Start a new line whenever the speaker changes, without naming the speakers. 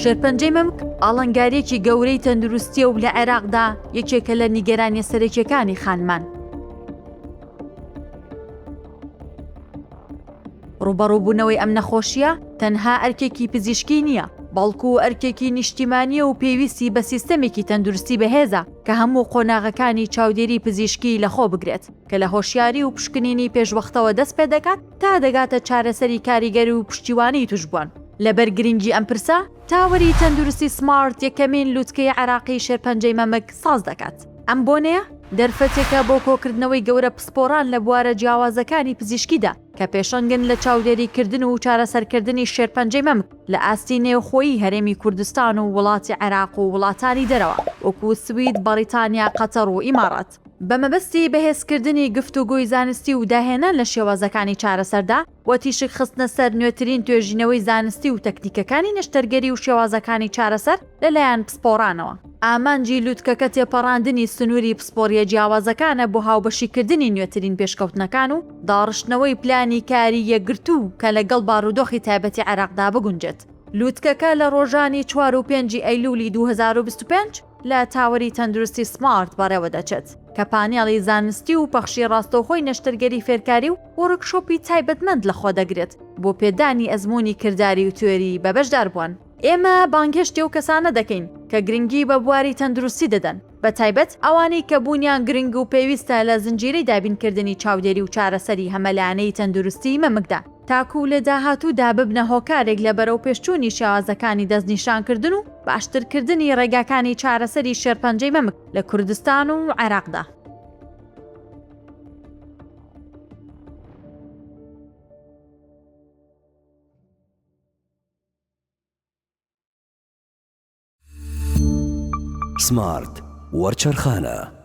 شێرپەنجەی مەمک ئاڵنگارێکی گەورەی تەندروستیە و لە عێراقدا یەکێکە لە نیگەرانیە سەرەکیەکانی خانمان. ڕوبەڕووبوونەوەی ئەم نەخۆشیە تەنها ئەرکێکی پزیشکی نییە، بەڵکو ئەرکێکی نیشتیمانیە و پێویستی بە سیستەمێکی تەندروستی بەهێزە کە هەموو قۆناغەکانی چاودێری پزیشکی لەخۆ بگرێت کە لە هۆشیاری و پشکنینی پێشوەختەوە دەست پێ دەکات تا دەگاتە چارەسەری کاریگەری و پشتیوانی توشبوون. لەبەر گرنگی ئەم پرسە تاوەری تەندروستی سمارت یەکەمین لووتکەی عێراقی شێرپەنجەی مەمک ساز دەکات. ئەم بۆنەیە دەرفەتێکە بۆ کۆکردنەوەی گەورە پسپۆران لە بوارە جیاوازەکانی پزیشکیدا کە پێشەنگن لە چاودێریکردن و چارەسەرکردنی شێرپەنجەی مەمک لە ئاستی نێوخۆیی هەرێمی کوردستان و وڵاتی عێراق و وڵاتانی دەرەوە وەکو سوید، بەریتانیا، قەتەر و ئیمارات. بەمەبەستی بەهێزکردنی گفتوگۆی زانستی و داهێنان لە شێوازەکانی چارەسەردا و تیشک خستنە سەر نوێترین توێژینەوەی زانستی و تەکنیکەکانی نەشتەرگەری و شێوازەکانی چارەسەر لەلایەن پسپۆرانەوە. ئامانجی لووتکەکە تێپەڕاندنی سنووری پسپۆریە جیاوازەکانە بۆ هاوبەشیکردنی نوێترین پێشکەوتنەکان و داڕشتنەوەی پلانی کاری یەکگرتوو کە لەگەڵ بارودۆخی تایبەتی عێراقدا بگونجێت. لووتکەکە لە ڕۆژانی 4 و 5 ئەیلولی 2025 لە تاوەری تەندروستی سمارت بەڕێوە دەچێت کە پانێڵی زانستی و پەخشی ڕاستەوخۆی نەشتەرگەری فێرکاری و وەرکشۆپی تایبەتمەند لەخۆ دەگرێت بۆ پێدانی ئەزموونی کردداری و توێری بە بەشدار بوون. ئێمە بانگهێشتی و کەسانە دەکەین کە گرنگی بە بواری تەندروستی دەدەن، بە تایبەت ئەوانەی کە بوونیان گرنگ و پێویستە لە زنجیرەی دابینکردنی چاودێری و چارەسەری هەمەلایانەی تەندروستی مەمکدا تاکو لە داهاتوودا ببنە هۆکارێک لە بەرەو پێشچوونی شێوازەکانی دەستنیشانکردن و باشترکردنی ڕێگاکانی چارەسەری شێرپەنجەی مەمک لە کوردستان و عێراقدا.
سمارت وەرچەرخانە.